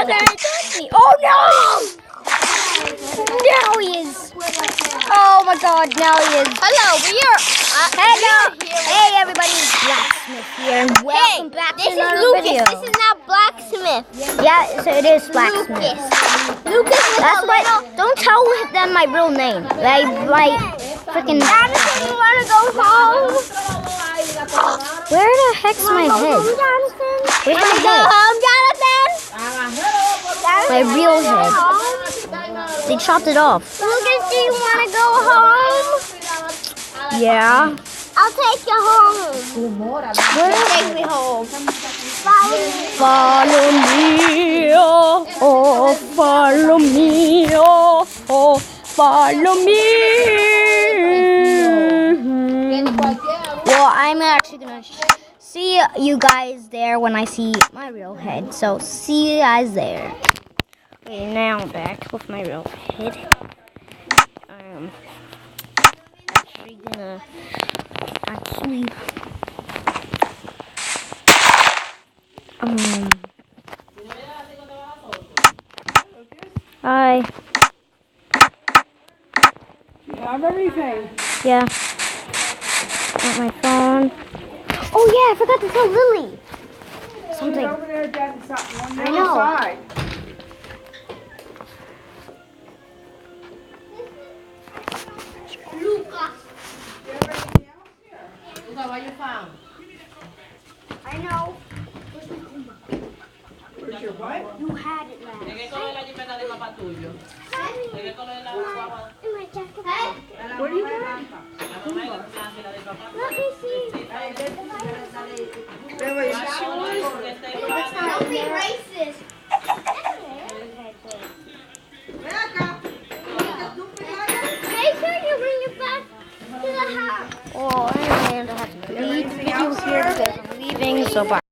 Oh no! Now he is. Oh my God! Now he is. Hello, we are. Hey everybody! Blacksmith here. Welcome back to another Lucas. video. This is not Blacksmith. Yeah, so it is Blacksmith. Lucas. That's what. Don't tell them my real name. Like freaking. Jonathan, you want to go home? Where the heck's my head? Jonathan. Where's my Go head? home, Jonathan. My real head. They chopped it off. Lucas, do you want to go home? Yeah. I'll take you home. Take me home. Follow me, oh, follow me, oh, follow me. Well, I'm actually gonna see you guys there when I see my real head. So see you guys there. Okay, now I'm back with my real head. I'm actually gonna Hi. You have everything. Yeah. Got my phone. Oh yeah, I forgot to tell Lily something. She's over there getting something on the I know. other side. What you found? I know. Where's your what? You had it last. ¿De qué color es la jipeta de papá tuyo? ¿De qué color es la guagua? What do you got? La mamá es blanca y la de papá. Let me see. There was Don't be racist. Make sure you bring it back to the house. Oh, anyway, I have to leave the video here because I'm leaving. So bye.